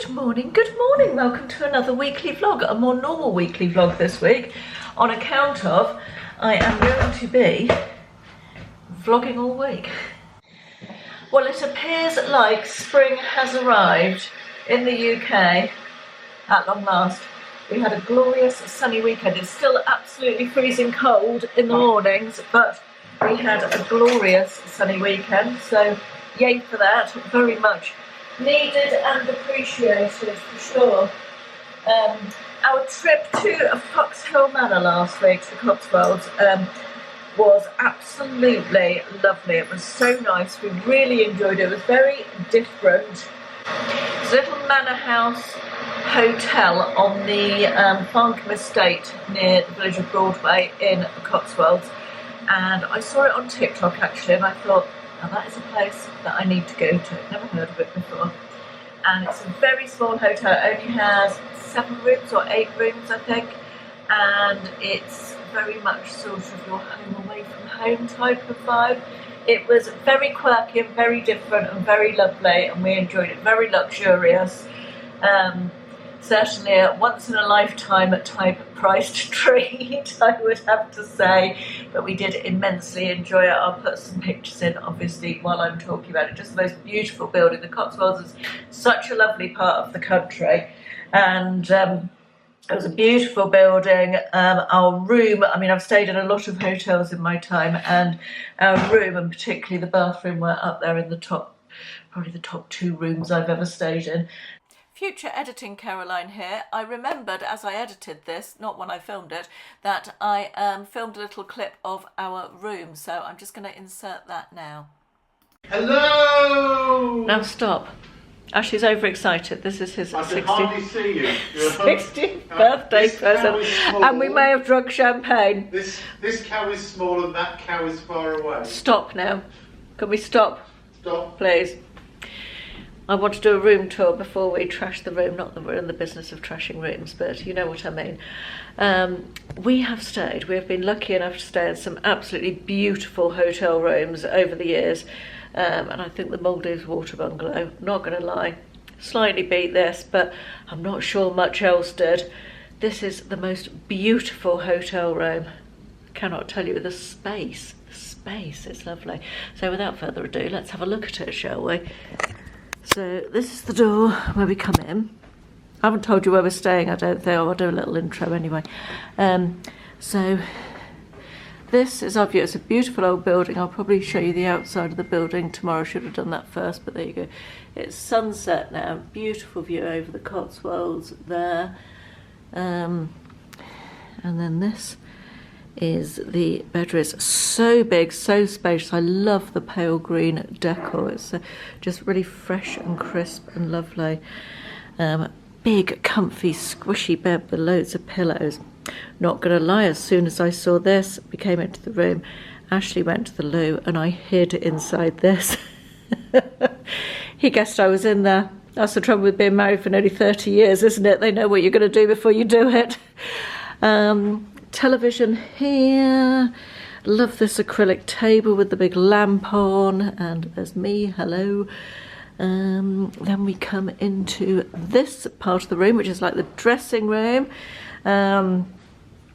Good morning, welcome to another weekly vlog, a more normal weekly vlog this week, on account of I am going to be vlogging all week. Well, it appears like spring has arrived in the UK at long last. We had a glorious sunny weekend. It's still absolutely freezing cold in the mornings, but we had a glorious sunny weekend, so yay for that, very much needed and appreciated for sure. Our trip to Foxhill Manor last week to the Cotswolds was absolutely lovely. It was so nice, we really enjoyed it. It was very different. It's a little manor house hotel on the Farncombe Estate near the village of Broadway in the Cotswolds, and I saw it on TikTok actually, and I thought, now that is a place that I need to go to. Never heard of it before. And it's a very small hotel. It only has 7 rooms or 8 rooms, I think. And it's very much sort of your home away from home type of vibe. It was very quirky and very different and very lovely, and we enjoyed it. Very luxurious. Certainly a once in a lifetime type priced treat, I would have to say, but we did immensely enjoy it. I'll put some pictures in obviously while I'm talking about it. Just the most beautiful building. The Cotswolds is such a lovely part of the country, and it was a beautiful building. Our room, I mean, I've stayed in a lot of hotels in my time, and our room, and particularly the bathroom, were up there in the top, probably the top 2 rooms I've ever stayed in. Future editing Caroline here. I remembered as I edited this, not when I filmed it, that I filmed a little clip of our room, so I'm just going to insert that now. Hello! Now stop. Ashley's overexcited. This is his 60th birthday present, and we may have drunk champagne. This cow is small and that cow is far away. Stop now. Can we stop? Stop. Please. I want to do a room tour before we trash the room. Not that we're in the business of trashing rooms, but you know what I mean. We have been lucky enough to stay in some absolutely beautiful hotel rooms over the years. And I think the Maldives Water Bungalow, not going to lie, slightly beat this, but I'm not sure much else did. This is the most beautiful hotel room. Cannot tell you the space. The space is lovely. So without further ado, let's have a look at it, shall we? So this is the door where we come in. I haven't told you where we're staying, I don't think. I'll do a little intro anyway. So this is our view. It's a beautiful old building. I'll probably show you the outside of the building tomorrow. I should have done that first, but there you go. It's sunset now. Beautiful view over the Cotswolds there. And then this is the bedroom. It's so big, so spacious. I love the pale green decor. It's just really fresh and crisp and lovely. Big, comfy, squishy bed with loads of pillows. Not gonna lie, as soon as I saw this, we came into the room, Ashley went to the loo and I hid inside this. He guessed I was in there. That's the trouble with being married for nearly 30 years, isn't it? They know what you're gonna do before you do it. Television here. Love this acrylic table with the big lamp on, and there's me, hello. Then we come into this part of the room, which is like the dressing room.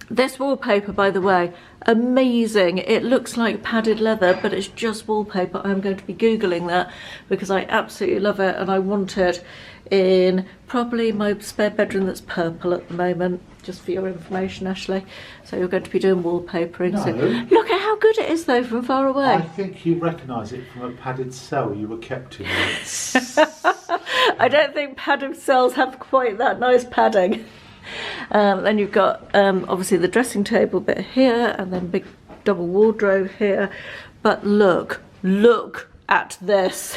This wallpaper, by the way, amazing. It looks like padded leather, but it's just wallpaper. I'm going to be Googling that because I absolutely love it, and I want it in probably my spare bedroom that's purple at the moment, just for your information, Ashley. So you're going to be doing wallpapering. No. So look at how good it is though from far away. I think you recognise it from a padded cell you were kept in. I don't think padded cells have quite that nice padding. Then you've got obviously the dressing table bit here, and then big double wardrobe here. But look at this.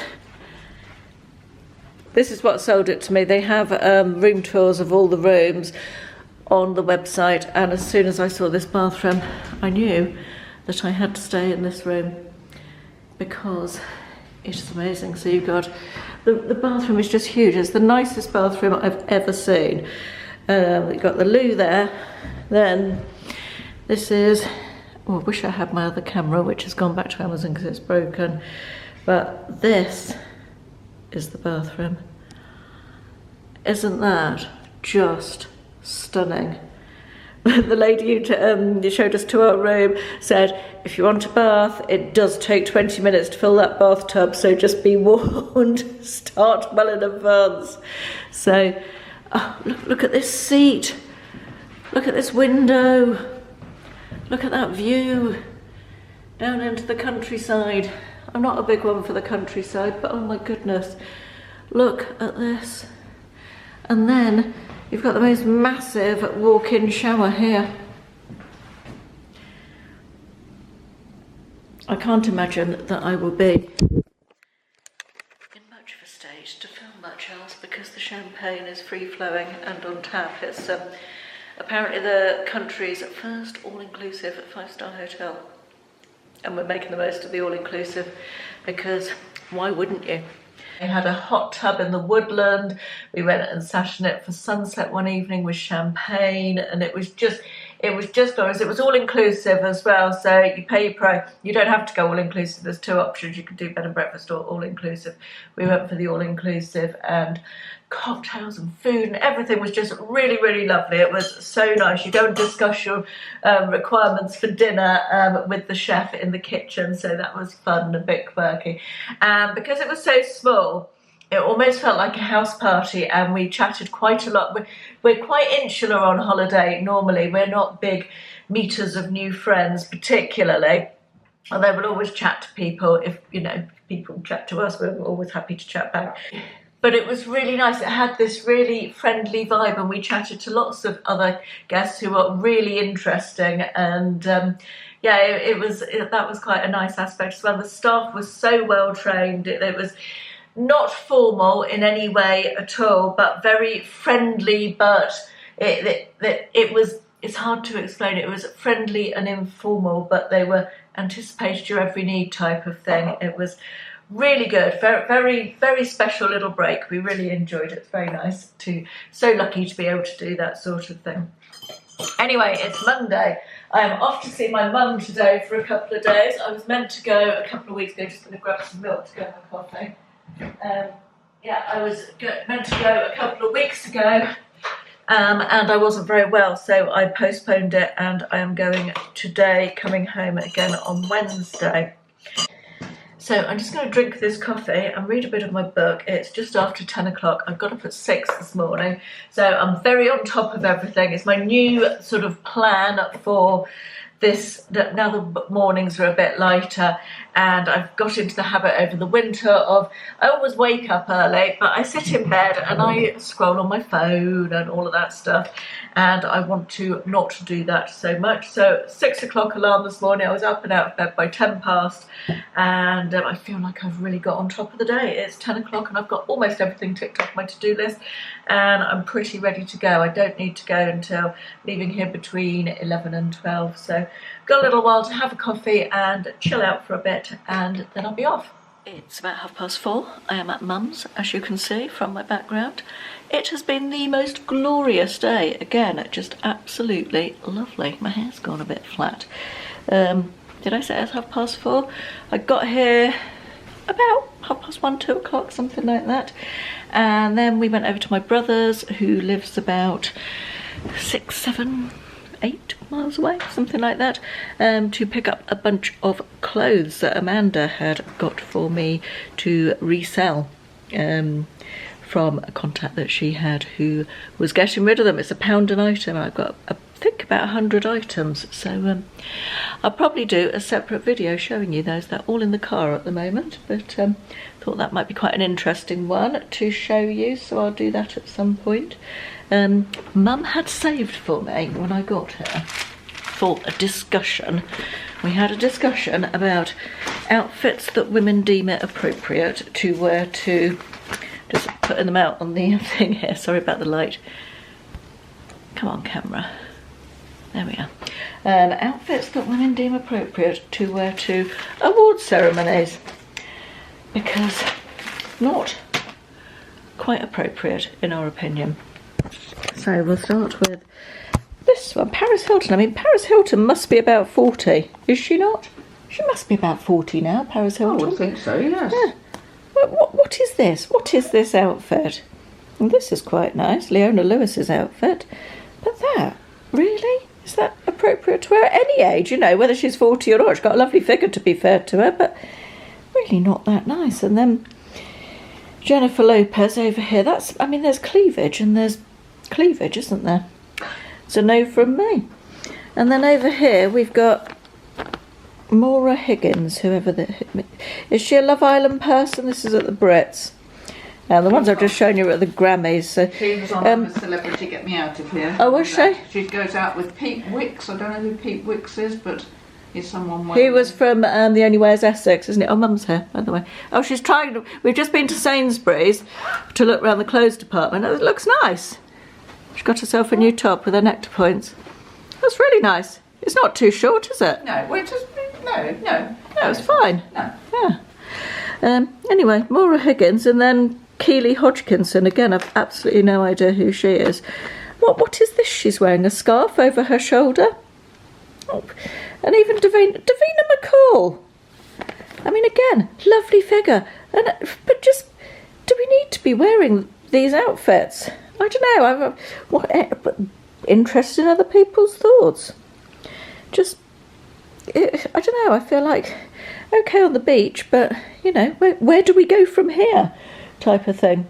This is what sold it to me. They have room tours of all the rooms on the website, and as soon as I saw this bathroom, I knew that I had to stay in this room because it is amazing. So you've got, the bathroom is just huge. It's the nicest bathroom I've ever seen. You've got the loo there. Then this is, oh, I wish I had my other camera, which has gone back to Amazon because it's broken. But this is the bathroom. Isn't that just stunning? The lady who showed us to our room said, if you want a bath, it does take 20 minutes to fill that bathtub, so just be warned, start well in advance. So, oh, look at this seat, look at this window, look at that view down into the countryside. I'm not a big one for the countryside, but oh my goodness, look at this. And then you've got the most massive walk-in shower here. I can't imagine that I will be in much of a state to film much else because the champagne is free-flowing and on tap. It's apparently the country's first all-inclusive 5-star hotel. And we're making the most of the all-inclusive because why wouldn't you? We had a hot tub in the woodland. We went and sat in it for sunset one evening with champagne, and it was just glorious. It was all inclusive as well, so you pay your price. You don't have to go all inclusive. There's 2 options. You can do bed and breakfast or all inclusive. We went for the all inclusive, and cocktails and food and everything was just really, really lovely. It was so nice. You go and discuss your requirements for dinner with the chef in the kitchen, so that was fun and a bit quirky. And because it was so small, it almost felt like a house party, and we chatted quite a lot. We're quite insular on holiday normally. We're not big meeters of new friends particularly, although we'll always chat to people. If people chat to us, we're always happy to chat back. But it was really nice. It had this really friendly vibe, and we chatted to lots of other guests who were really interesting. And yeah, that was quite a nice aspect as well. The staff was so well trained. It was not formal in any way at all, but very friendly. But it's hard to explain. It was friendly and informal, but they were anticipated your every need type of thing. It was really good, very, very, very special little break. We really enjoyed it. It's very nice so lucky to be able to do that sort of thing. Anyway, it's Monday. I am off to see my mum today for a couple of days. I was meant to go a couple of weeks ago, just going to grab some milk to go have a coffee. Yeah, I was meant to go a couple of weeks ago, and I wasn't very well, so I postponed it, and I am going today, coming home again on Wednesday. So I'm just going to drink this coffee and read a bit of my book. It's just after 10 o'clock. I got up at 6 this morning, so I'm very on top of everything. It's my new sort of plan for this, now the mornings are a bit lighter, and I've got into the habit over the winter of, I always wake up early, but I sit in bed and I scroll on my phone and all of that stuff, and I want to not do that so much. So 6 o'clock alarm this morning, I was up and out of bed by 10 past, and I feel like I've really got on top of the day. It's 10 o'clock and I've got almost everything ticked off my to-do list, and I'm pretty ready to go. I don't need to go until leaving here between 11 and 12, so got a little while to have a coffee and chill out for a bit, and then I'll be off. It's about 4:30. I am at Mum's, as you can see from my background. It has been the most glorious day. Again, just absolutely lovely. My hair's gone a bit flat. Did I say it's 4:30? I got here about 1:30, 2 o'clock, something like that. And then we went over to my brother's, who lives about 6, 7, 8 miles away, something like that, to pick up a bunch of clothes that Amanda had got for me to resell from a contact that she had who was getting rid of them. It's £1 an item. I've got, I think, about 100 items, so I'll probably do a separate video showing you those. They're all in the car at the moment, but thought that might be quite an interesting one to show you, so I'll do that at some point. Mum had saved for me when I got here for a discussion. We had a discussion about outfits that women deem it appropriate to wear to, just putting them out on the thing here, sorry about the light. Come on, camera. There we are. Outfits that women deem appropriate to wear to award ceremonies, because not quite appropriate in our opinion. So we'll start with this one, Paris Hilton. I mean, Paris Hilton must be about 40, is she not? She must be about 40 now, Paris Hilton. I would think so, yes. Yeah. What is this? What is this outfit? And this is quite nice, Leona Lewis's outfit. But that, really? Is that appropriate to wear at any age? You know, whether she's 40 or not. She's got a lovely figure, to be fair to her, but really not that nice. And then Jennifer Lopez over here. That's, I mean, there's cleavage and there's cleavage, isn't there? It's a no from me. And then over here we've got Maura Higgins, whoever is she a Love Island person? This is at the Brits. And the ones I've just shown you are at the Grammys. So, she was on a Celebrity Get Me Out of Here. Oh, was she? She goes out with Pete Wicks. I don't know who Pete Wicks is, but he's someone. He was from The Only Way Is Essex, isn't it? Oh, Mum's here, by the way. Oh, she's trying to. We've just been to Sainsbury's to look around the clothes department. It looks nice. She's got herself a new top with her neck to points. That's really nice. It's not too short, is it? No, we're just no. No, it's fine. No. Yeah. Anyway, Maura Higgins, and then Keely Hodgkinson. Again, I've absolutely no idea who she is. What is this she's wearing? A scarf over her shoulder? Oh, and even Davina McCall. I mean, again, lovely figure. But just, do we need to be wearing these outfits? I don't know. Interested in other people's thoughts. Just, I don't know. I feel like, okay on the beach, but, you know, where do we go from here? Type of thing.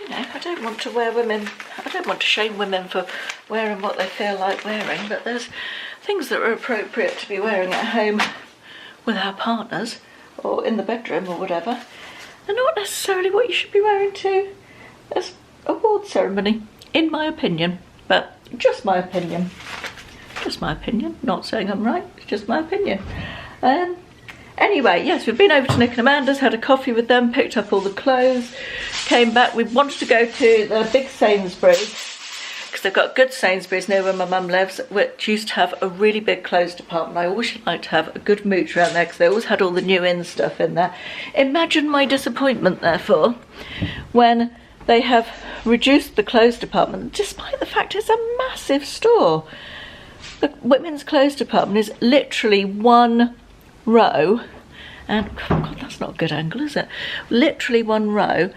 You know, I don't want to shame women for wearing what they feel like wearing, but there's things that are appropriate to be wearing at home with our partners or in the bedroom or whatever, and not necessarily what you should be wearing to as award ceremony, in my opinion. But just my opinion. Just my opinion. Not saying I'm right, it's just my opinion. Anyway, yes, we've been over to Nick and Amanda's, had a coffee with them, picked up all the clothes, came back. We wanted to go to the big Sainsbury's, because they've got good Sainsbury's near where my mum lives, which used to have a really big clothes department. I always like to have a good mooch around there, because they always had all the new in stuff in there. Imagine my disappointment, therefore, when they have reduced the clothes department, despite the fact it's a massive store. The women's clothes department is literally one row, and oh God, that's not a good angle, is it? Literally one row,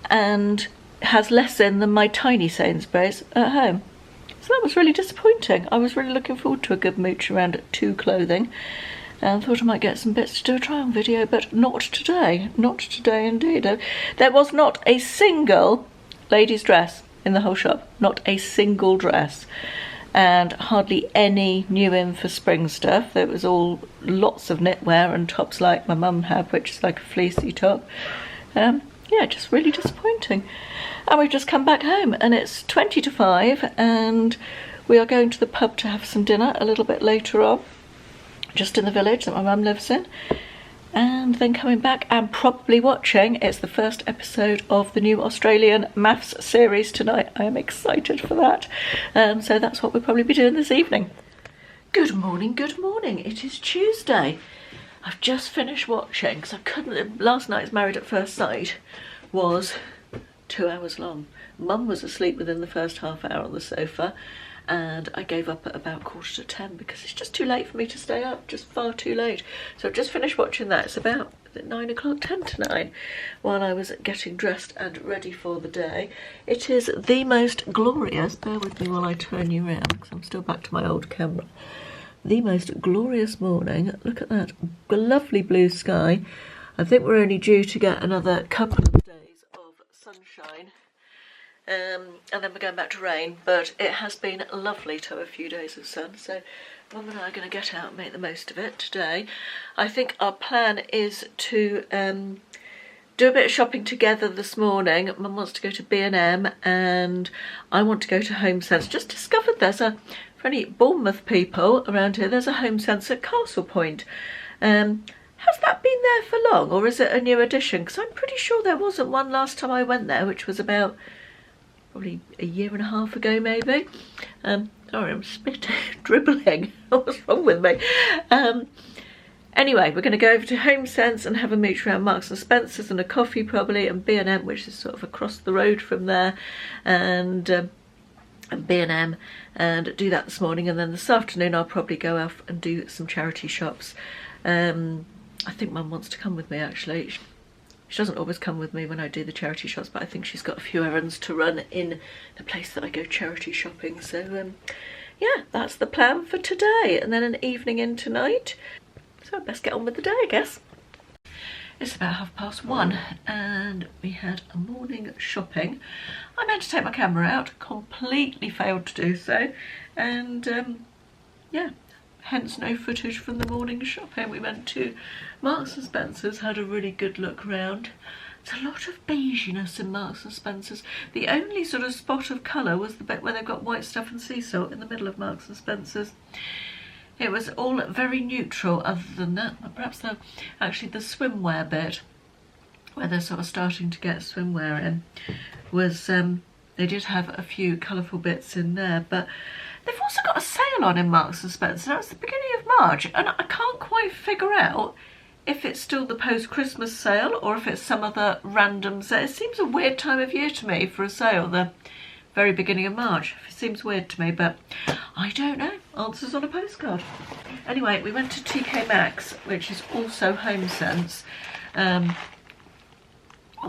and has less in than my tiny Sainsbury's at home. So that was really disappointing. I was really looking forward to a good mooch around at two clothing, and thought I might get some bits to do a try on video, but not today. Not today indeed. There was not a single ladies' dress in the whole shop. Not a single dress. And hardly any new in for spring stuff. There was all lots of knitwear and tops like my mum had, which is like a fleecy top. Yeah, just really disappointing. And we've just come back home, and it's 20 to 5, and we are going to the pub to have some dinner a little bit later on, just in the village that my mum lives in. And then coming back and probably watching, it's the first episode of the new Australian maths series tonight. I am excited for that. So that's what we'll probably be doing this evening. Good morning, good morning. It is Tuesday. I've just finished watching, because I couldn't, last night's Married at First Sight was 2 hours long. Mum was asleep within the first half hour on the sofa, and I gave up at about 9:45 because it's just too late for me to stay up, just far too late. So I've just finished watching that. It's about 9 o'clock, 10 to 9, while I was getting dressed and ready for the day. It is the most glorious, bear with me while I turn you around, because I'm still back to my old camera. The most glorious morning. Look at that lovely blue sky. I think we're only due to get another couple of days of sunshine. And then we're going back to rain, but it has been lovely to have a few days of sun, so Mum and I are going to get out and make the most of it today. I think our plan is to do a bit of shopping together this morning. Mum wants to go to B&M and I want to go to Home Sense. Just discovered for any Bournemouth people around here, there's a Home Sense at Castle Point. Has that been there for long, or is it a new addition? Because I'm pretty sure there wasn't one last time I went there, which was about probably a year and a half ago maybe. Sorry, I'm dribbling. What's wrong with me? Anyway, we're going to go over to Home Sense and have a mooch around Marks and Spencer's and a coffee probably, and B&M, which is sort of across the road from there, and B&M, and do that this morning. And then this afternoon I'll probably go off and do some charity shops. I think Mum wants to come with me actually. She doesn't always come with me when I do the charity shops, but I think she's got a few errands to run in the place that I go charity shopping. So yeah, that's the plan for today, and then an evening in tonight. So best get on with the day, I guess. It's about 1:30 and we had a morning shopping. I meant to take my camera out, completely failed to do so, and yeah, hence no footage from the morning shopping. We went to Marks and Spencer's, had a really good look round. There's a lot of beiginess in Marks and Spencer's. The only sort of spot of colour was the bit where they've got white stuff and sea salt in the middle of Marks and Spencer's. It was all very neutral other than that. Perhaps actually the swimwear bit, where they're sort of starting to get swimwear in, was they did have a few colourful bits in there, but they've also got a sale on in Marks and Spencer. Now it's the beginning of March and I can't quite figure out if it's still the post-Christmas sale or if it's some other random sale. It seems a weird time of year to me for a sale, the very beginning of March. It seems weird to me, but I don't know. Answers on a postcard. Anyway, we went to TK Maxx, which is also HomeSense. Well,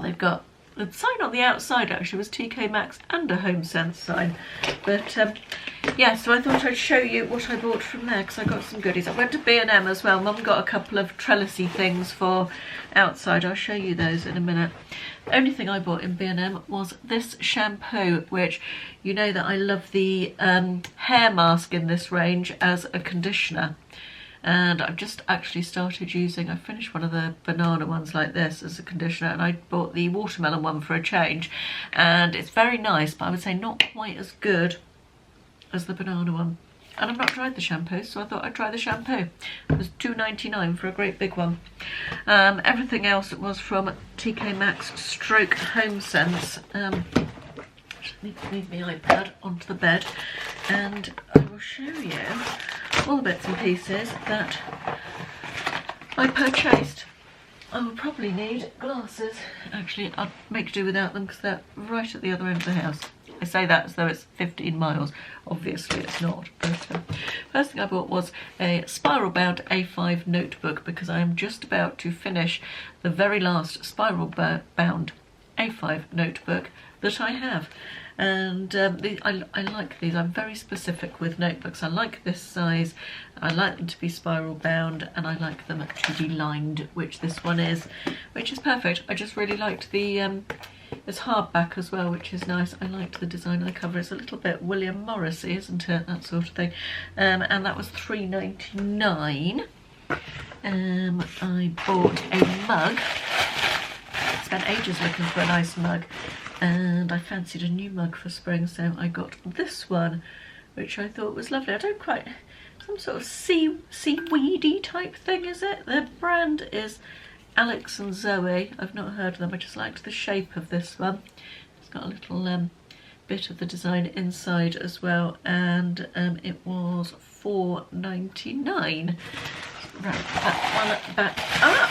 they've got the sign on the outside actually was TK Maxx and a HomeSense sign, but yeah, so I thought I'd show you what I bought from there because I got some goodies. I went to B&M as well. Mum got a couple of trellisy things for outside. I'll show you those in a minute. The only thing I bought in B&M was this shampoo, which you know that I love the hair mask in this range as a conditioner. And I've just actually started using, I finished one of the banana ones like this as a conditioner, and I bought the watermelon one for a change. And it's very nice, but I would say not quite as good as the banana one. And I've not tried the shampoo, so I thought I'd try the shampoo. It was $2.99 for a great big one. Everything else was from TK Maxx stroke HomeSense. Just need to move my iPad onto the bed, and I will show you all the bits and pieces that I purchased. I will probably need glasses. Actually, I'll make do without them because they're right at the other end of the house. I say that as though it's 15 miles. Obviously it's not. But first thing I bought was a spiral bound A5 notebook because I am just about to finish the very last spiral bound A5 notebook that I have. And I like these. I'm very specific with notebooks. I like this size, I like them to be spiral bound, and I like them to be lined, which this one is, which is perfect. I just really liked the it's hardback as well, which is nice. I liked the design of the cover. It's a little bit William Morrissey, isn't it? That sort of thing. And that was $3.99. I bought a mug. Spent ages looking for a nice mug, and I fancied a new mug for spring, so I got this one, which I thought was lovely. I don't quite, some sort of seaweedy type thing, is it? The brand is Alex and Zoe. I've not heard of them. I just liked the shape of this one. It's got a little bit of the design inside as well, and it was $4.99. Wrap that one back up.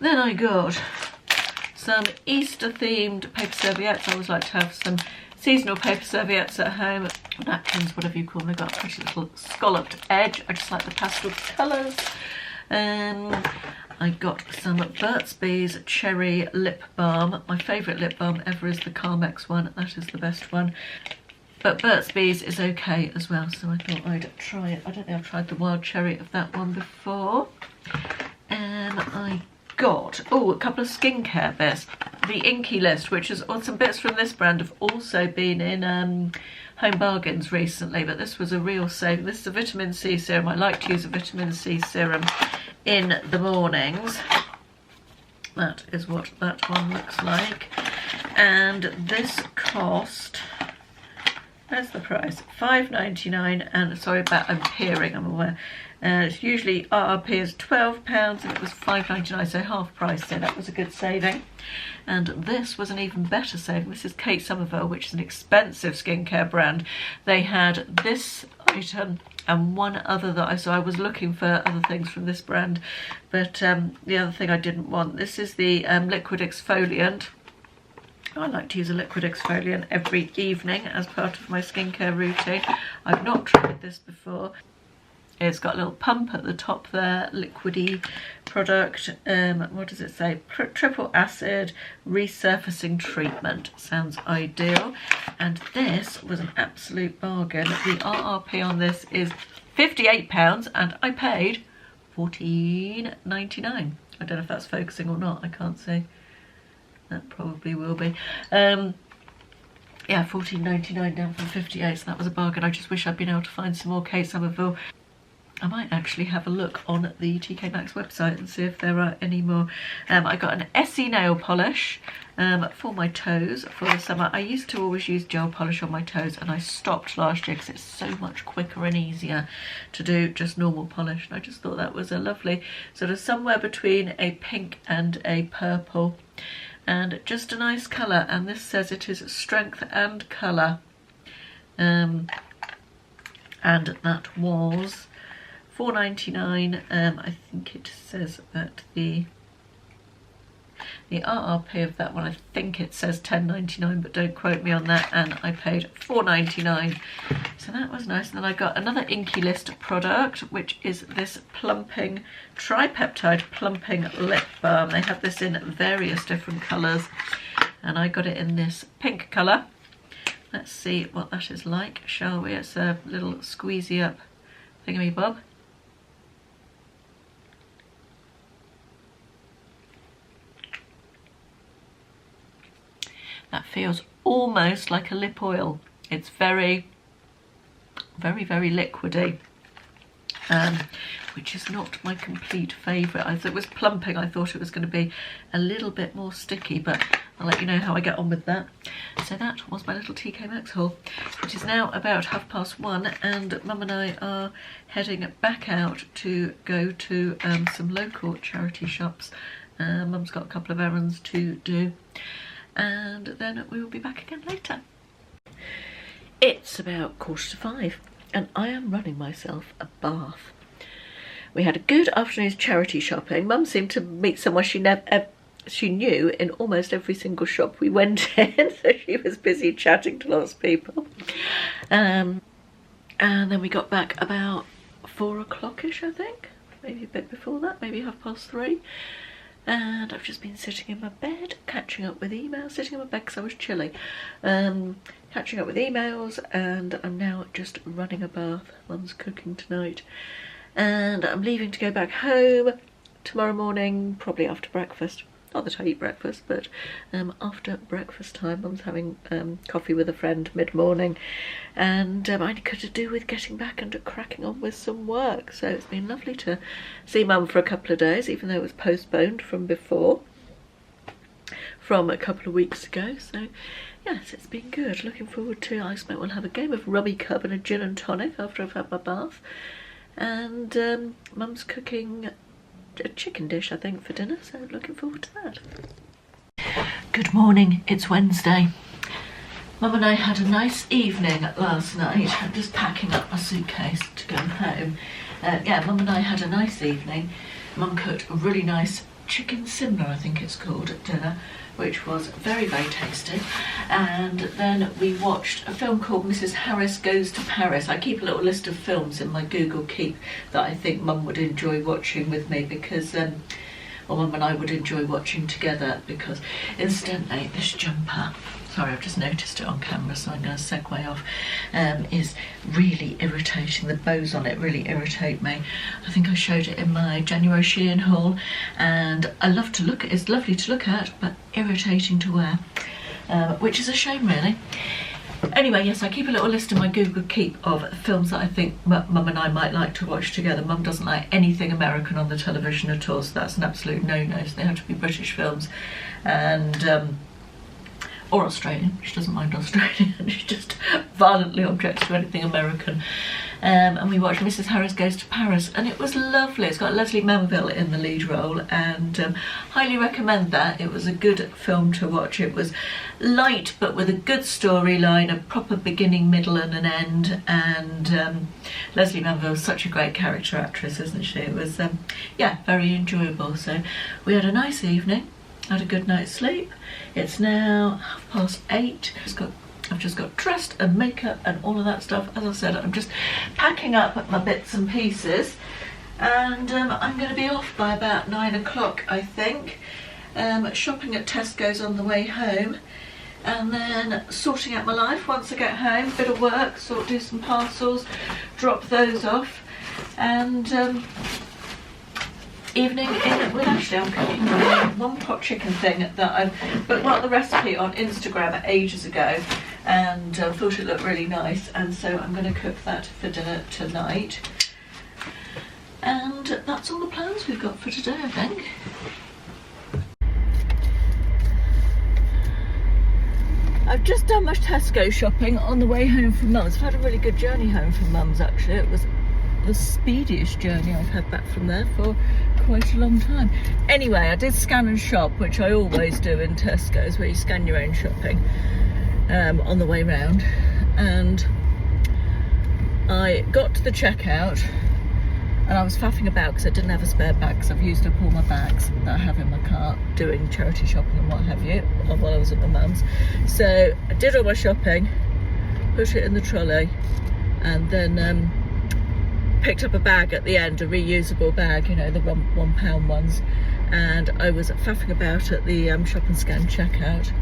Then I got some Easter themed paper serviettes. I always like to have some seasonal paper serviettes at home, napkins, whatever you call them. They've got a pretty little scalloped edge. I just like the pastel colours. I got some Burt's Bees Cherry Lip Balm. My favourite lip balm ever is the Carmex one. That is the best one. But Burt's Bees is okay as well, so I thought I'd try it. I don't think I've tried the wild cherry of that one before. I got a couple of skincare bits. The Inky List, which is some bits from this brand have also been in Home Bargains recently, but this was a real save. This is a vitamin C serum. I like to use a vitamin C serum in the mornings. That is what that one looks like. And this cost, where's the price? $5.99. And sorry about I'm peering, I'm aware. It's usually RRP is £12 and it was $5.99, so half price, so that was a good saving. And this was an even better saving. This is Kate Somerville, which is an expensive skincare brand. They had this item and one other that I was looking for other things from this brand, but the other thing I didn't want. This is the liquid exfoliant. I like to use a liquid exfoliant every evening as part of my skincare routine. I've not tried this before. It's got a little pump at the top there, liquidy product. What does it say? Triple acid resurfacing treatment. Sounds ideal. And this was an absolute bargain. The RRP on this is £58 and I paid $14.99. I don't know if that's focusing or not, I can't see. That probably will be. Yeah, $14.99 down from $58, so that was a bargain. I just wish I'd been able to find some more Kate Somerville. I might actually have a look on the TK Maxx website and see if there are any more. I got an Essie nail polish for my toes for the summer. I used to always use gel polish on my toes and I stopped last year because it's so much quicker and easier to do just normal polish. And I just thought that was a lovely sort of somewhere between a pink and a purple. And just a nice colour, and this says it is strength and colour. And that was $4.99. I think it says that the RRP of that one, I think it says $10.99, but don't quote me on that, and I paid $4.99. So that was nice. And then I got another Inky List product, which is this plumping tripeptide plumping lip balm. They have this in various different colours, and I got it in this pink colour. Let's see what that is like, shall we? It's a little squeezy up thingamy-bob. That feels almost like a lip oil. It's very, very, very liquidy, which is not my complete favourite. As it was plumping, I thought it was going to be a little bit more sticky, but I'll let you know how I get on with that. So that was my little TK Maxx haul. It is now about 1:30, and Mum and I are heading back out to go to some local charity shops. Mum's got a couple of errands to do, and then we will be back again later. It's about 4:45 and I am running myself a bath. We had a good afternoon's charity shopping. Mum seemed to meet someone she knew in almost every single shop we went in, so she was busy chatting to lots of people. And then we got back about 4 o'clock-ish, I think, maybe a bit before that, maybe 3:30. And I've just been sitting in my bed, catching up with emails, sitting in my bed because I was chilly, catching up with emails, and I'm now just running a bath. Mum's cooking tonight, and I'm leaving to go back home tomorrow morning, probably after breakfast. Not that I eat breakfast, but after breakfast time. Mum's having coffee with a friend mid-morning, and I could do with getting back and cracking on with some work. So it's been lovely to see Mum for a couple of days, even though it was postponed from before, from a couple of weeks ago. So yes, it's been good. Looking forward to, I expect we'll have a game of Rummy Cub and a gin and tonic after I've had my bath. And Mum's cooking a chicken dish, I think, for dinner, so looking forward to that. Good morning, it's Wednesday. Mum and I had a nice evening last night. I'm just packing up my suitcase to go home. Yeah, Mum and I had a nice evening. Mum cooked a really nice chicken simmer, I think it's called, at dinner, which was very, very tasty. And then we watched a film called Mrs. Harris Goes to Paris. I keep a little list of films in my Google Keep that I think Mum would enjoy watching with me, because well, Mum and I would enjoy watching together, because incidentally, this jumper, sorry, I've just noticed it on camera, so I'm going to segue off, is really irritating. The bows on it really irritate me. I think I showed it in my January Shein haul, and I love to look at, it's lovely to look at, but irritating to wear, which is a shame, really. Anyway, yes, I keep a little list in my Google Keep of films that I think Mum and I might like to watch together. Mum doesn't like anything American on the television at all, so that's an absolute no-no. So they have to be British films, and or Australian. She doesn't mind Australian. She just violently objects to anything American. And we watched Mrs. Harris Goes to Paris, and it was lovely. It's got Leslie Manville in the lead role, and highly recommend that. It was a good film to watch. It was light, but with a good storyline, a proper beginning, middle and an end, and Leslie Manville is such a great character actress, isn't she? It was, yeah, very enjoyable. So we had a nice evening, had a good night's sleep. It's now 8:30. It's got I've just got dressed and makeup and all of that stuff. As I said, I'm just packing up my bits and pieces, and I'm going to be off by about 9 o'clock, I think. Shopping at Tesco's on the way home, and then sorting out my life once I get home. Bit of work, do some parcels, drop those off, and evening in with Ashley. I'm cooking one pot chicken thing that I put the recipe on Instagram ages ago, and thought it looked really nice, and so I'm going to cook that for dinner tonight. And that's all the plans we've got for today, I think. I've just done my Tesco shopping on the way home from Mum's. I've had a really good journey home from Mum's, actually. It was the speediest journey I've had back from there for quite a long time. Anyway, I did scan and shop, which I always do in Tesco's, where you scan your own shopping on the way round. And I got to the checkout, and I was faffing about because I didn't have a spare bag, because I've used up all my bags that I have in my car doing charity shopping and what have you while I was at my mum's. So I did all my shopping, put it in the trolley, and then picked up a bag at the end, a reusable bag, you know, the £1 ones, and I was faffing about at the shop and scan checkout.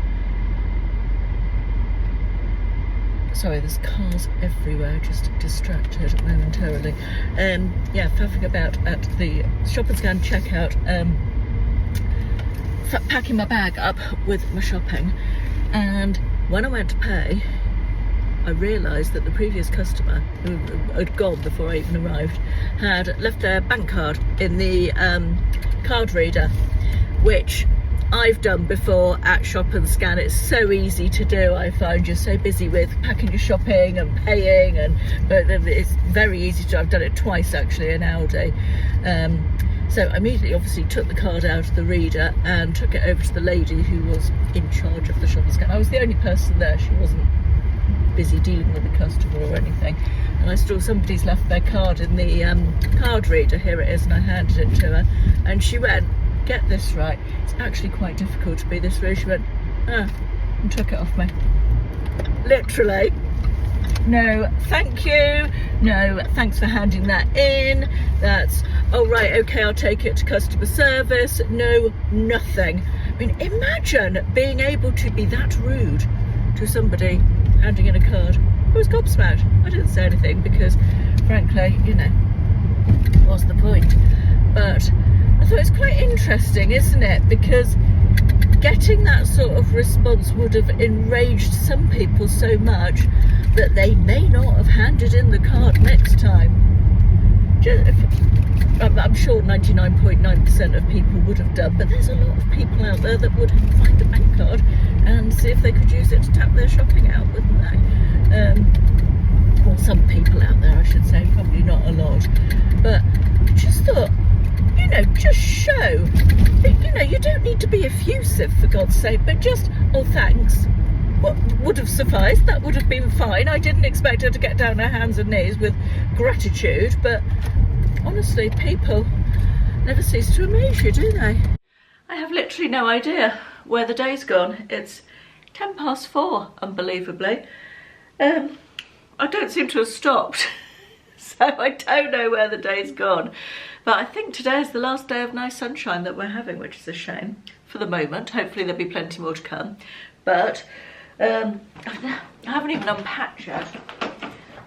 Sorry, there's cars everywhere, just distracted momentarily. Yeah, faffing about at the shop and scan checkout, packing my bag up with my shopping, and when I went to pay, I realised that the previous customer, who had gone before I even arrived, had left their bank card in the card reader, which I've done before at shop and scan. It's so easy to do. I find you're so busy with packing your shopping and paying, but it's very easy to do. I've done it twice actually in Aldi. So I immediately obviously took the card out of the reader and took it over to the lady who was in charge of the shop and scan. I was the only person there. She wasn't busy dealing with a customer or anything, and I saw somebody's left their card in the card reader. Here it is, and I handed it to her, and she went, "Get this right, it's actually quite difficult to be this rude." She went, and took it off me. Literally. No, thank you. No, thanks for handing that in. That's, oh right, okay, I'll take it to customer service. No, nothing. I mean, imagine being able to be that rude to somebody handing in a card. I was gobsmacked. I didn't say anything because, frankly, you know, what's the point? But I thought it's quite interesting, isn't it? Because getting that sort of response would have enraged some people so much that they may not have handed in the card next time. I'm sure 99.9% of people would have done, but there's a lot of people out there that would find a bank card and see if they could use it to tap their shopping out, wouldn't they? Or some people out there, I should say, probably not a lot. But I just thought, you know, just show that, you know, you don't need to be effusive, for God's sake, but just, oh, thanks. What would have sufficed. That would have been fine. I didn't expect her to get down her hands and knees with gratitude, but honestly, people never cease to amaze you, do they? I have literally no idea where the day's gone. It's 4:10, unbelievably. I don't seem to have stopped, so I don't know where the day's gone. But I think today is the last day of nice sunshine that we're having, which is a shame for the moment. Hopefully there'll be plenty more to come. But I haven't even unpacked yet.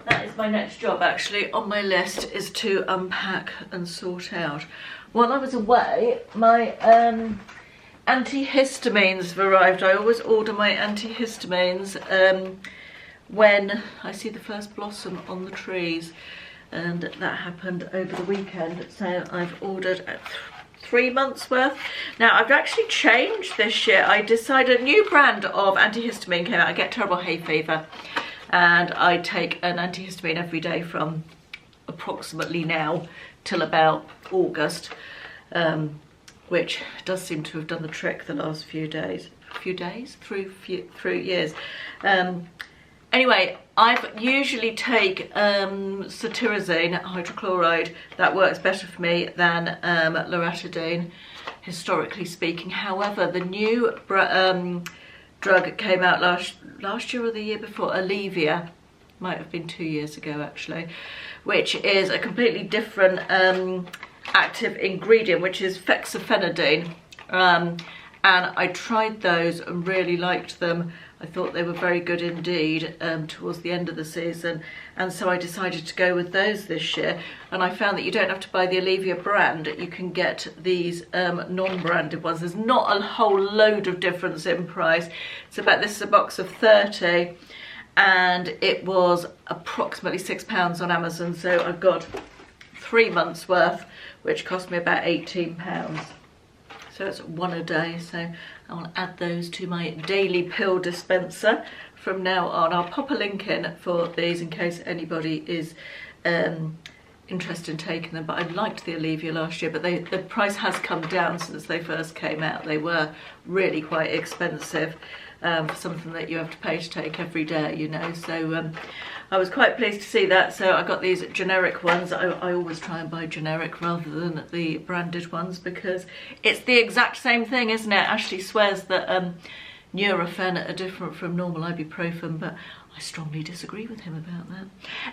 That is my next job, actually, on my list, is to unpack and sort out. While I was away, my antihistamines have arrived. I always order my antihistamines when I see the first blossom on the trees, and that happened over the weekend. So I've ordered 3 months worth. Now I've actually changed this year. I decided a new brand of antihistamine came out. I get terrible hay fever, and I take an antihistamine every day from approximately now till about August, which does seem to have done the trick the last few years. Anyway, I usually take cetirizine hydrochloride. That works better for me than loratadine, historically speaking. However, the new drug came out last year or the year before, Alevia, might have been 2 years ago actually, which is a completely different active ingredient, which is fexofenadine. And I tried those and really liked them. I thought they were very good indeed towards the end of the season, and so I decided to go with those this year. And I found that you don't have to buy the Alevia brand, you can get these non-branded ones. There's not a whole load of difference in price. This is a box of 30 and it was approximately £6 on Amazon, so I've got 3 months worth, which cost me about £18. So it's one a day, so I'll add those to my daily pill dispenser from now on. I'll pop a link in for these in case anybody is interested in taking them. But I liked the Alevia last year, but the price has come down since they first came out. They were really quite expensive for something that you have to pay to take every day, you know. So I was quite pleased to see that. So I got these generic ones. I always try and buy generic rather than the branded ones, because it's the exact same thing, isn't it? Ashley swears that Nurofen are different from normal ibuprofen, but I strongly disagree with him about that.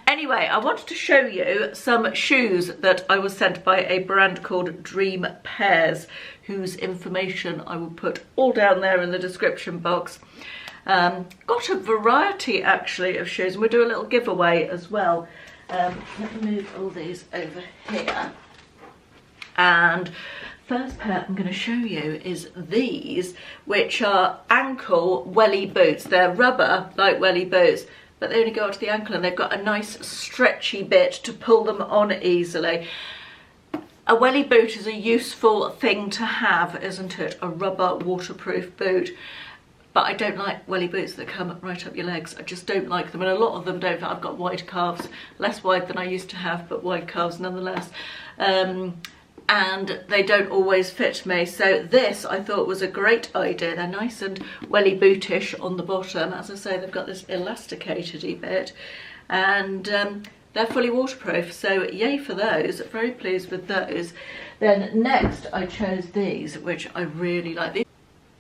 Anyway, I wanted to show you some shoes that I was sent by a brand called Dream Pairs, whose information I will put all down there in the description box. Got a variety actually of shoes, and we'll do a little giveaway as well. Let me move all these over here. And first pair I'm going to show you is these, which are ankle welly boots. They're rubber like welly boots, but they only go up to the ankle, and they've got a nice stretchy bit to pull them on easily. A welly boot is a useful thing to have, isn't it? A rubber waterproof boot. But I don't like welly boots that come right up your legs. I just don't like them, and a lot of them don't. I've got wide calves, less wide than I used to have, but wide calves nonetheless. And they don't always fit me. So this I thought was a great idea. They're nice and welly bootish on the bottom. As I say, they've got this elasticated-y bit, and they're fully waterproof, so yay for those. Very pleased with those. Then next I chose these, which I really like.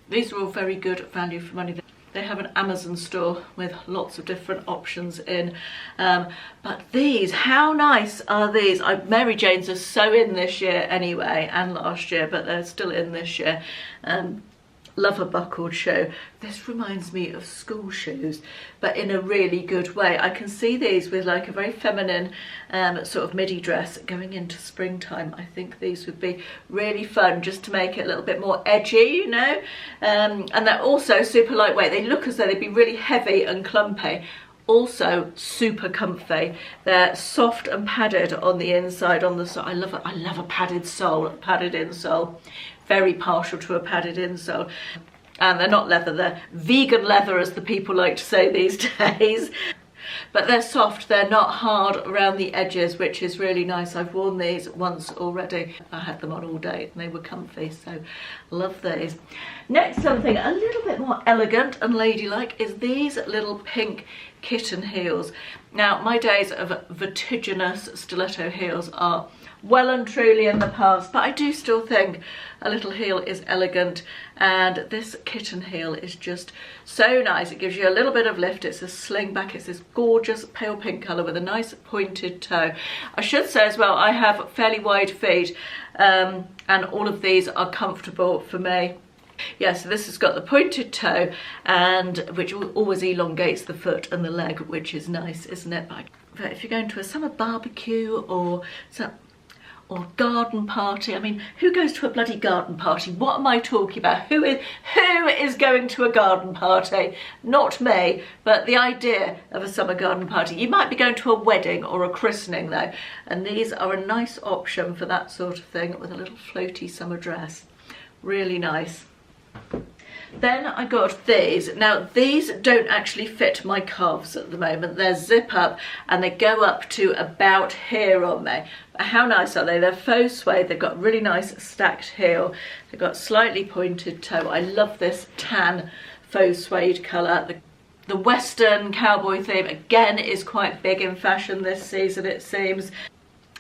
These are all very good value for money. They have an Amazon store with lots of different options in. But these, how nice are these? Mary Jane's are so in this year anyway, and last year, but they're still in this year. Love a buckled shoe. This reminds me of school shoes, but in a really good way. I can see these with like a very feminine sort of midi dress going into springtime. I think these would be really fun, just to make it a little bit more edgy, you know. And they're also super lightweight. They look as though they'd be really heavy and clumpy. Also super comfy. They're soft and padded on the inside, on the side. I love it. I love a padded sole, a padded insole. Very partial to a padded insole. And they're not leather, they're vegan leather, as the people like to say these days. But they're soft, they're not hard around the edges, which is really nice. I've worn these once already. I had them on all day and they were comfy, so love these. Next, something a little bit more elegant and ladylike is these little pink kitten heels. Now, my days of vertiginous stiletto heels are well and truly in the past, but I do still think a little heel is elegant, and this kitten heel is just so nice. It gives you a little bit of lift. It's a sling back. It's this gorgeous pale pink colour with a nice pointed toe. I should say as well, I have fairly wide feet, and all of these are comfortable for me. Yeah, so this has got the pointed toe, and which always elongates the foot and the leg, which is nice, isn't it? But if you're going to a summer barbecue or garden party, I mean, who goes to a bloody garden party? What am I talking about? Who is going to a garden party? Not me, but the idea of a summer garden party. You might be going to a wedding or a christening though, and these are a nice option for that sort of thing, with a little floaty summer dress. Really nice. Then I got these. Now, these don't actually fit my calves at the moment. They're zip up and they go up to about here on me. But how nice are they? They're faux suede. They've got really nice stacked heel. They've got slightly pointed toe. I love this tan faux suede colour. The Western cowboy theme, again, is quite big in fashion this season, it seems.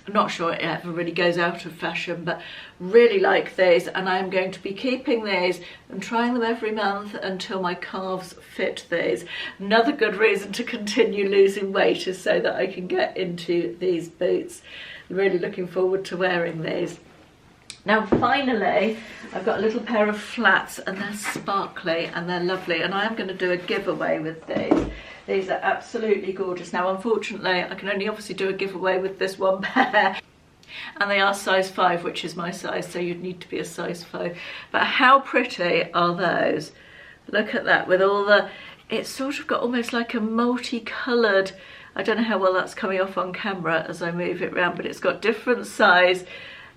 I'm not sure it ever really goes out of fashion, but really like these, and I'm going to be keeping these and trying them every month until my calves fit these. Another good reason to continue losing weight is so that I can get into these boots. I'm really looking forward to wearing these. Now finally, I've got a little pair of flats, and they're sparkly and they're lovely, and I am going to do a giveaway with these. These are absolutely gorgeous. Now unfortunately I can only obviously do a giveaway with this one pair, and they are size 5, which is my size, so you'd need to be a size 5. But how pretty are those? Look at that, with all the, it's sort of got almost like a multicoloured, I don't know how well that's coming off on camera as I move it around, but it's got different size,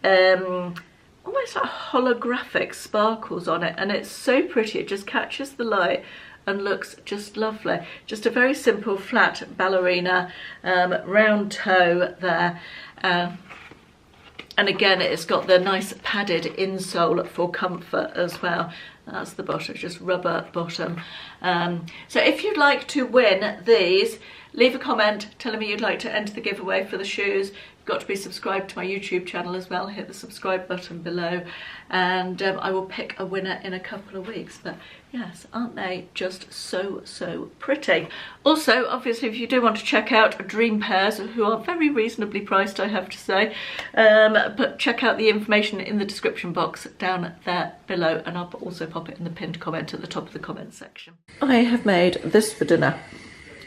almost like holographic sparkles on it, and it's so pretty. It just catches the light and looks just lovely. Just a very simple flat ballerina, round toe there, and again it's got the nice padded insole for comfort as well. That's the bottom, just rubber bottom. So if you'd like to win these, leave a comment telling me you'd like to enter the giveaway for the shoes. You've got to be subscribed to my YouTube channel as well. Hit the subscribe button below, and I will pick a winner in a couple of weeks. But yes, aren't they just so pretty? Also, obviously, if you do want to check out Dream Pairs, who are very reasonably priced, I have to say, but check out the information in the description box down there below, and I'll also pop it in the pinned comment at the top of the comment section. I have made this for dinner,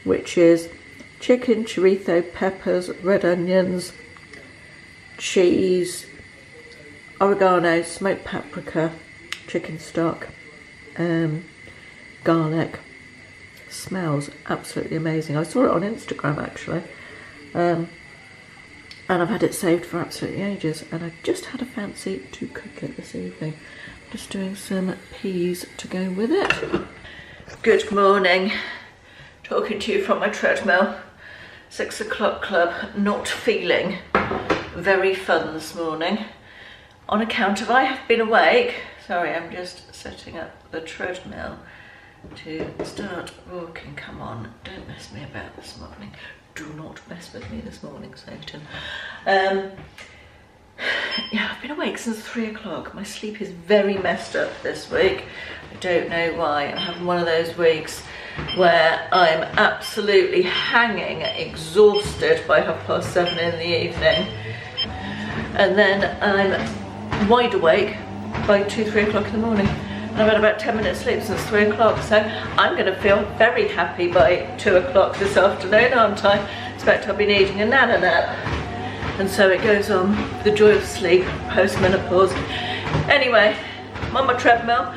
which is chicken, chorizo, peppers, red onions, cheese, oregano, smoked paprika, chicken stock, garlic. Smells absolutely amazing. I saw it on Instagram actually, and I've had it saved for absolutely ages, and I just had a fancy to cook it this evening. Just doing some peas to go with it. Good morning. Talking to you from my treadmill. 6 o'clock club. Not feeling very fun this morning on account of I have been awake. Sorry, I'm just setting up the treadmill to start walking. Come on, don't mess me about this morning. Do not mess with me this morning, Satan. Yeah, I've been awake since 3 o'clock. My sleep is very messed up this week. I don't know why. I'm having one of those weeks where I'm absolutely hanging, exhausted by 7:30 in the evening, and then I'm wide awake by 2-3 o'clock in the morning, and I've had about 10 minutes sleep since 3 o'clock, so I'm going to feel very happy by 2 o'clock this afternoon, aren't I? Expect I've been eating a nana nap, and so it goes on, the joy of sleep post-menopause. Anyway, I'm on my treadmill.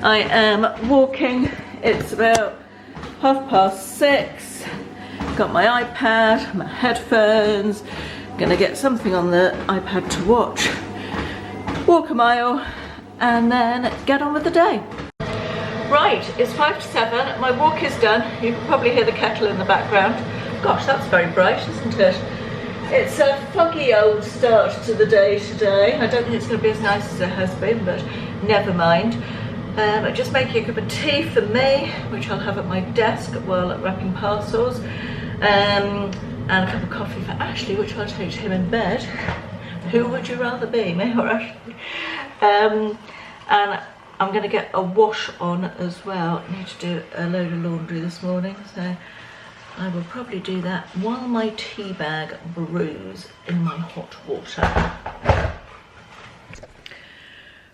I am walking. It's about 6:30. Got my iPad, my headphones. Gonna get something on the iPad to watch, walk a mile, and then get on with the day. Right, it's 5 to 7. My walk is done. You can probably hear the kettle in the background. Gosh, that's very bright, isn't it? It's a foggy old start to the day today. I don't think it's going to be as nice as it has been, but never mind. Just making a cup of tea for me, which I'll have at my desk while wrapping parcels, and a cup of coffee for Ashley, which I'll take to him in bed. Who would you rather be, me or Ashley? And I'm going to get a wash on as well. I need to do a load of laundry this morning, so I will probably do that while my tea bag brews in my hot water.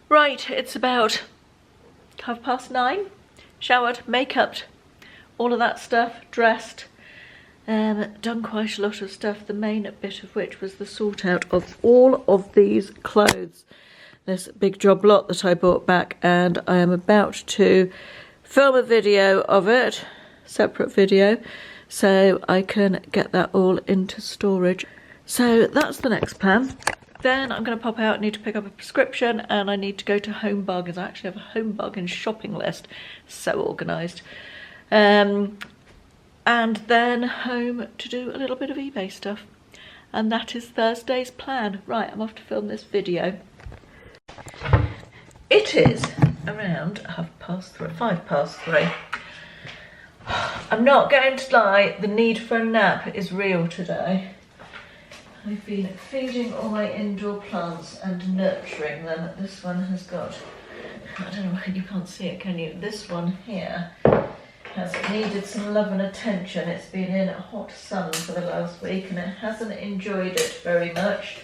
Right, it's about 9:30, showered, make-upped, all of that stuff, dressed, done quite a lot of stuff, the main bit of which was the sort out of all of these clothes. This big job lot that I bought back, and I am about to film a video of it, separate video, so I can get that all into storage. So that's the next plan. Then I'm going to pop out, need to pick up a prescription, and I need to go to Home Bargains. I actually have a Home Bargains shopping list, so organised. And then home to do a little bit of eBay stuff. And that is Thursday's plan. Right, I'm off to film this video. It is around 3:05. I'm not going to lie, the need for a nap is real today. I've been feeding all my indoor plants and nurturing them. This one has got, I don't know, you can't see it, can you? This one here has needed some love and attention. It's been in hot sun for the last week and it hasn't enjoyed it very much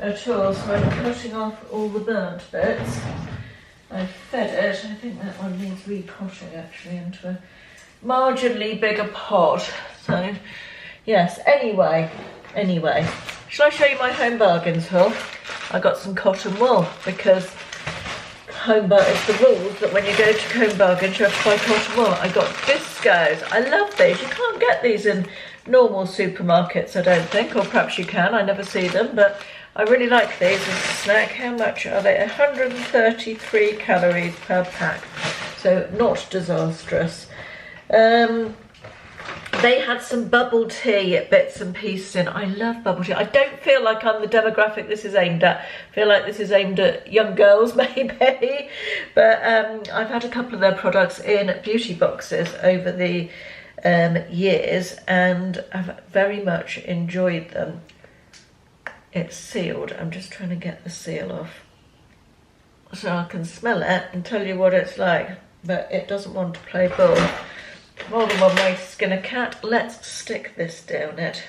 at all. So I'm cutting off all the burnt bits. I've fed it. I think that one needs repotting actually into a marginally bigger pot. So yes, anyway, shall I show you my Home Bargains haul? I got some cotton wool because it's the rules that when you go to Home Bargains you have to buy cotton wool. I got Biscos. I love these. You can't get these in normal supermarkets, I don't think, or perhaps you can. I never see them, but I really like these as a snack. How much are they? 133 calories per pack, so not disastrous. They had some bubble tea bits and pieces in. I love bubble tea. I don't feel like I'm the demographic this is aimed at. I feel like this is aimed at young girls maybe. But I've had a couple of their products in beauty boxes over the years and I've very much enjoyed them. It's sealed. I'm just trying to get the seal off so I can smell it and tell you what it's like. But it doesn't want to play ball. More than one way to skin a cat. Let's stick this down it.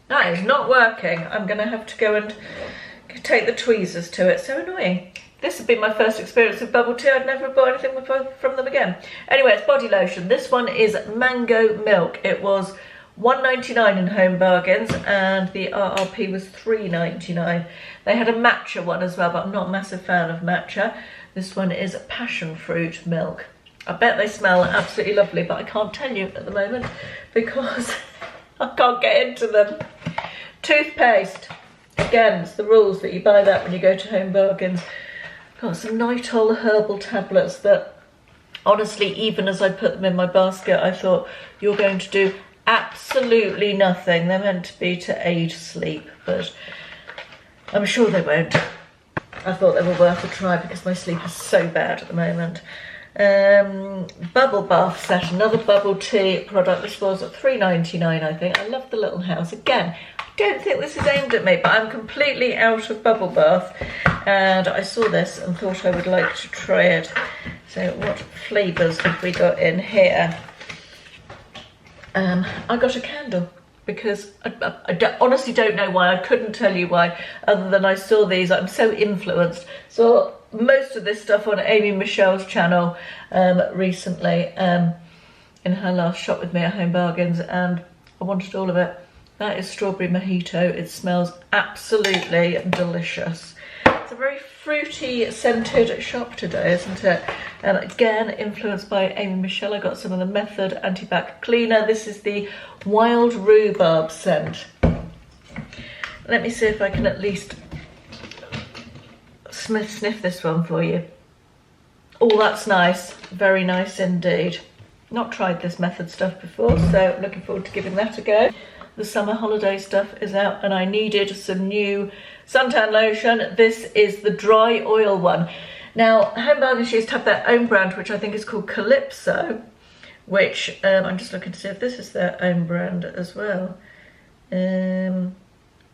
That is not working. I'm going to have to go and take the tweezers to it. So annoying. This has been my first experience with bubble tea. I'd never bought anything from them again. Anyway, it's body lotion. This one is mango milk. It was $1.99 in Home Bargains and the RRP was $3.99. They had a matcha one as well, but I'm not a massive fan of matcha. This one is passion fruit milk. I bet they smell absolutely lovely, but I can't tell you at the moment because I can't get into them. Toothpaste. Again, it's the rules that you buy that when you go to Home Bargains. Got some Nitol herbal tablets that, honestly, even as I put them in my basket, I thought, you're going to do absolutely nothing. They're meant to be to aid sleep, but I'm sure they won't. I thought they were worth a try because my sleep is so bad at the moment. Bubble bath set, another bubble tea product. This was at $3.99, I think. I love the little house. Again, I don't think this is aimed at me, but I'm completely out of bubble bath and I saw this and thought I would like to try it. So what flavours have we got in here? I got a candle because I honestly don't know why. I couldn't tell you why, other than I saw these. I'm so influenced. Saw most of this stuff on Amy Michelle's channel recently in her last shop with me at Home Bargains, and I wanted all of it. That is strawberry mojito. It smells absolutely delicious. It's a very fruity scented shop today, isn't it? And again, influenced by Amy Michelle, I got some of the Method Anti-Bac Cleaner. This is the Wild Rhubarb scent. Let me see if I can at least sniff this one for you. Oh, that's nice. Very nice indeed. Not tried this Method stuff before, so I'm looking forward to giving that a go. The summer holiday stuff is out and I needed some new suntan lotion. This is the dry oil one. Now, Home Bargains used to have their own brand, which I think is called Calypso, which I'm just looking to see if this is their own brand as well.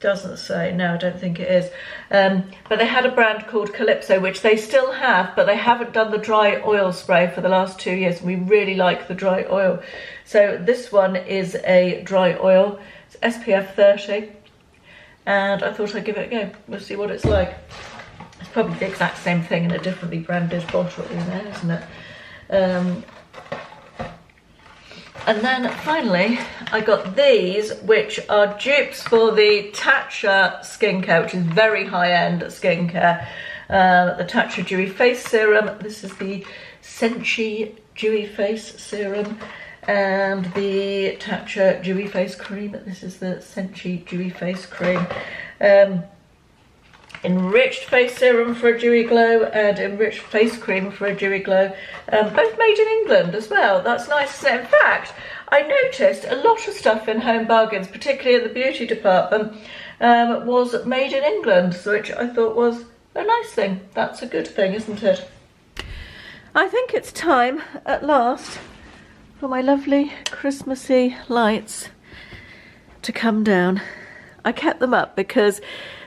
Doesn't say. No, I don't think it is. But they had a brand called Calypso, which they still have, but they haven't done the dry oil spray for the last 2 years. And we really like the dry oil. So this one is a dry oil. It's SPF 30. And I thought I'd give it a go. We'll see what it's like. It's probably the exact same thing in a differently branded bottle in there, isn't it? And then finally, I got these, which are dupes for the Tatcha skincare, which is very high-end skincare. The Tatcha Dewy Face Serum. This is the Senchi Dewy Face Serum. And the Tatcha Dewy Face Cream. This is the Senchi Dewy Face Cream. Enriched face serum for a dewy glow and enriched face cream for a dewy glow. Both made in England as well. That's nice. In fact, I noticed a lot of stuff in Home Bargains, particularly in the beauty department, was made in England, which I thought was a nice thing. That's a good thing, isn't it? I think it's time at last for my lovely Christmassy lights to come down. I kept them up because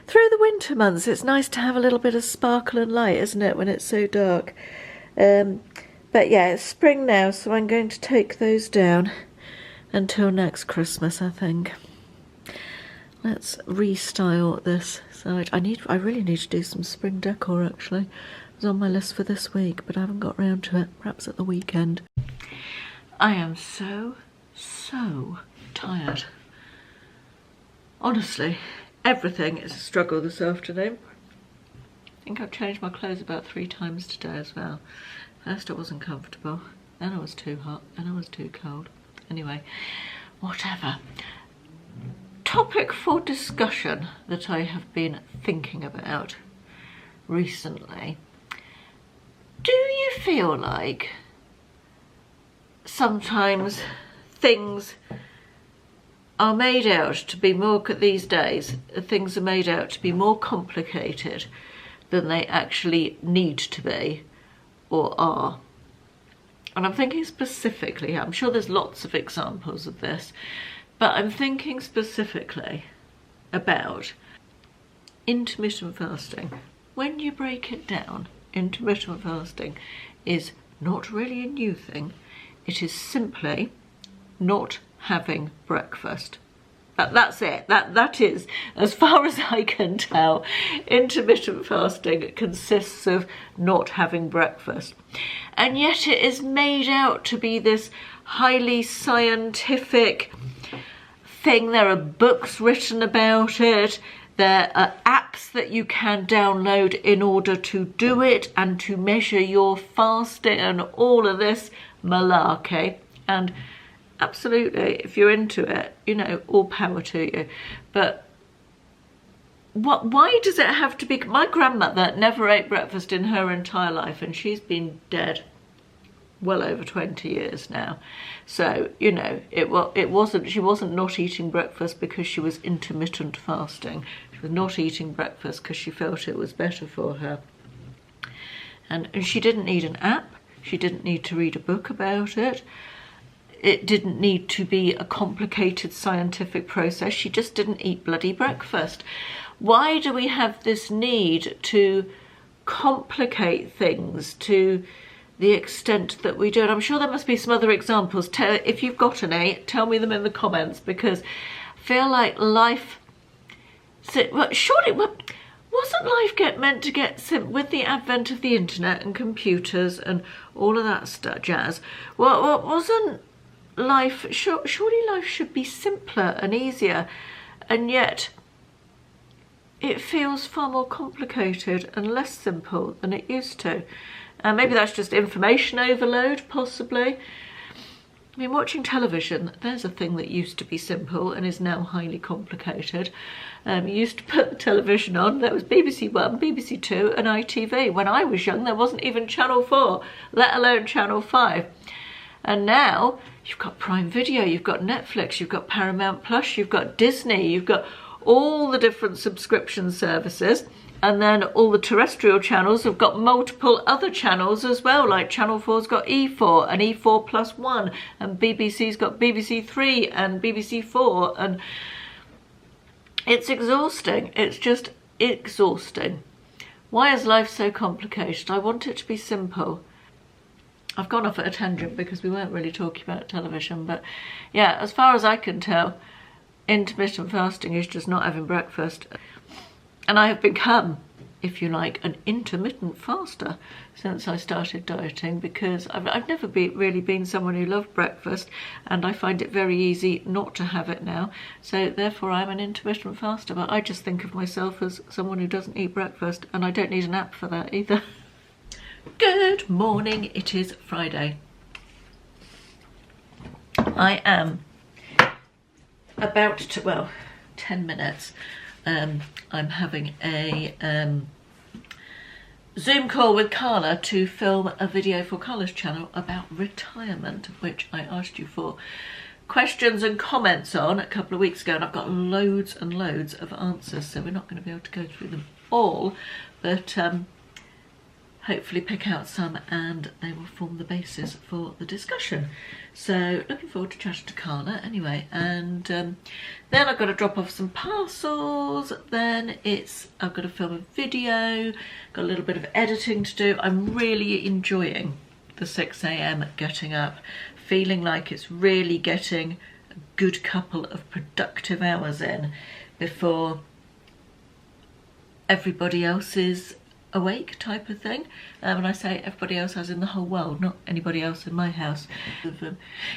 through the winter months it's nice to have a little bit of sparkle and light, isn't it, when it's so dark. But yeah, it's spring now, so I'm going to take those down until next Christmas, I think. Let's restyle this side. I really need to do some spring decor, actually. It was on my list for this week, but I haven't got round to it. Perhaps at the weekend. I am so tired. Honestly, everything is a struggle this afternoon. I think I've changed my clothes about 3 times today as well. First I wasn't comfortable, then I was too hot, then I was too cold. Anyway, whatever. Topic for discussion that I have been thinking about recently. Do you feel like sometimes things are made out to be more, these days, things are made out to be more complicated than they actually need to be or are? And I'm thinking specifically, I'm sure there's lots of examples of this, but I'm thinking specifically about intermittent fasting. When you break it down, intermittent fasting is not really a new thing. It is simply not having breakfast. That's it. That is, as far as I can tell, intermittent fasting consists of not having breakfast. And yet it is made out to be this highly scientific thing. There are books written about it. There are apps that you can download in order to do it and to measure your fasting and all of this malarkey. And absolutely, if you're into it, you know, all power to you. But why does it have to be? My grandmother never ate breakfast in her entire life, and she's been dead well over 20 years now. So, you know, she wasn't not eating breakfast because she was intermittent fasting. She was not eating breakfast because she felt it was better for her. And she didn't need an app. She didn't need to read a book about it. It didn't need to be a complicated scientific process. She just didn't eat bloody breakfast. Why do we have this need to complicate things to the extent that we do? And I'm sure there must be some other examples. If you've got any, tell me them in the comments, because I feel like life... surely... wasn't life meant to get simple with the advent of the internet and computers and all of that stuff, jazz? Well, wasn't life... surely life should be simpler and easier, and yet it feels far more complicated and less simple than it used to. Maybe that's just information overload, possibly. I mean, watching television, there's a thing that used to be simple and is now highly complicated. You used to put the television on, there was BBC One, BBC Two and ITV. When I was young, there wasn't even Channel 4, let alone Channel 5. And now, you've got Prime Video, you've got Netflix, you've got Paramount Plus, you've got Disney, you've got all the different subscription services. And then all the terrestrial channels have got multiple other channels as well, like Channel 4's got E4 and E4 plus 1, and BBC's got BBC 3 and BBC 4, and it's exhausting. It's just exhausting. Why is life so complicated? I want it to be simple. I've gone off at a tangent because we weren't really talking about television, but yeah, as far as I can tell, intermittent fasting is just not having breakfast. And I have become, if you like, an intermittent faster since I started dieting, because I've never really been someone who loved breakfast, and I find it very easy not to have it now. So therefore I'm an intermittent faster, but I just think of myself as someone who doesn't eat breakfast, and I don't need an app for that either. Good morning, it is Friday. I am about to, well, 10 minutes. I'm having a Zoom call with Carla to film a video for Carla's channel about retirement, which I asked you for questions and comments on a couple of weeks ago, and I've got loads and loads of answers, so we're not going to be able to go through them all, but hopefully pick out some and they will form the basis for the discussion. So looking forward to chatting to Carla anyway, and then I've got to drop off some parcels, then I've got to film a video, got a little bit of editing to do. I'm really enjoying the 6 a.m. getting up, feeling like it's really getting a good couple of productive hours in before everybody else is awake, type of thing. When I say everybody else, as in the whole world, not anybody else in my house.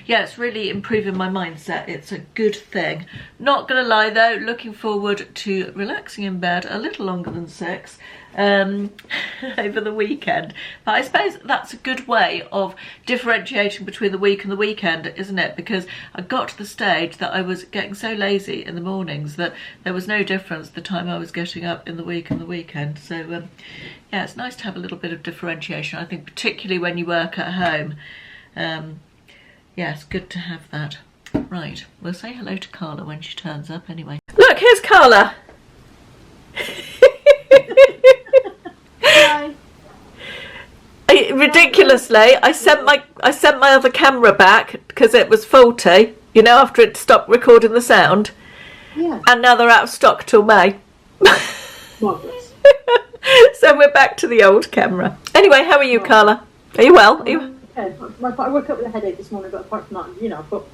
Yeah, it's really improving my mindset. It's a good thing. Not gonna lie though, looking forward to relaxing in bed a little longer than 6 over the weekend. But I suppose that's a good way of differentiating between the week and the weekend, isn't it? Because I got to the stage that I was getting so lazy in the mornings that there was no difference the time I was getting up in the week and the weekend. So yeah, it's nice to have a little bit of differentiation. I think particularly when you work at home, yeah, it's good to have that. Right, we'll say hello to Carla when she turns up anyway. Look, here's Carla. Hi. Ridiculously, I sent my other camera back because it was faulty, you know, after it stopped recording the sound. Yeah. And now they're out of stock till May. Marvellous. So we're back to the old camera. Anyway, how are you, Carla? Are you well? Are you... Okay. I woke up with a headache this morning, but apart from that, you know, I've got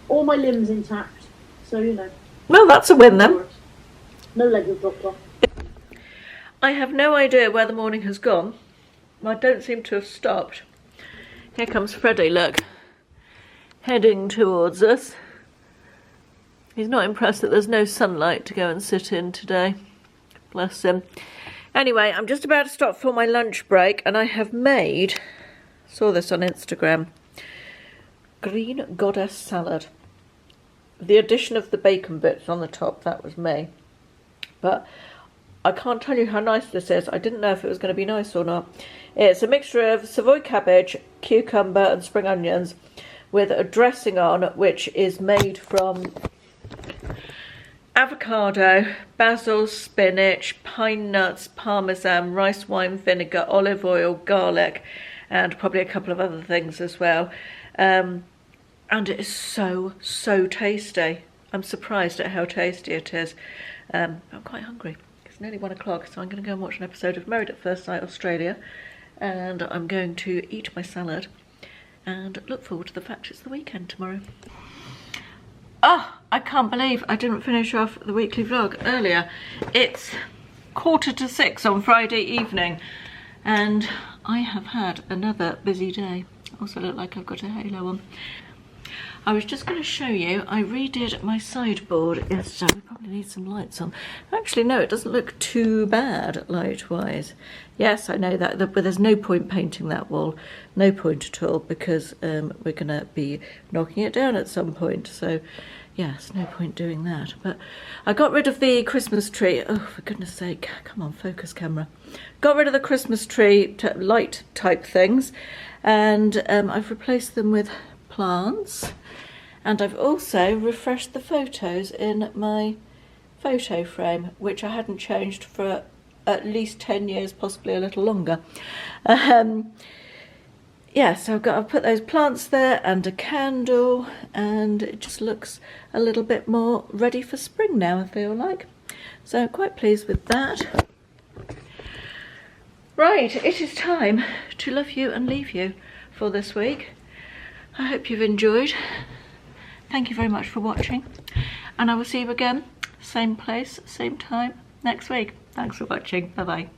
all my limbs intact, so you know. Well, that's a win then. No leg have dropped off. I have no idea where the morning has gone. I don't seem to have stopped. Here comes Freddie, look. Heading towards us. He's not impressed that there's no sunlight to go and sit in today. Bless him. Anyway, I'm just about to stop for my lunch break and I have made, saw this on Instagram, green goddess salad. The addition of the bacon bits on the top, that was me. But I can't tell you how nice this is. I didn't know if it was going to be nice or not. It's a mixture of Savoy cabbage, cucumber and spring onions with a dressing on which is made from avocado, basil, spinach, pine nuts, parmesan, rice wine vinegar, olive oil, garlic and probably a couple of other things as well. And it is so tasty. I'm surprised at how tasty it is. I'm quite hungry. It's nearly 1 o'clock, so I'm going to go and watch an episode of Married at First Sight Australia, and I'm going to eat my salad and look forward to the fact it's the weekend tomorrow. Oh, I can't believe I didn't finish off the weekly vlog earlier. It's 5:45 on Friday evening and I have had another busy day. Also look like I've got a halo on. I was just going to show you, I redid my sideboard yesterday. We probably need some lights on. Actually, no, it doesn't look too bad light-wise. Yes, I know that, but there's no point painting that wall. No point at all, because we're going to be knocking it down at some point. So, yes, no point doing that. But I got rid of the Christmas tree. Oh, for goodness sake, come on, focus camera. Got rid of the Christmas tree light type things, and I've replaced them with plants. And I've also refreshed the photos in my photo frame, which I hadn't changed for at least 10 years, possibly a little longer. Yeah, so I've put those plants there and a candle, and it just looks a little bit more ready for spring now, I feel like. So I'm quite pleased with that. Right, it is time to love you and leave you for this week. I hope you've enjoyed. Thank you very much for watching, and I will see you again, same place, same time, next week. Thanks for watching. Bye-bye.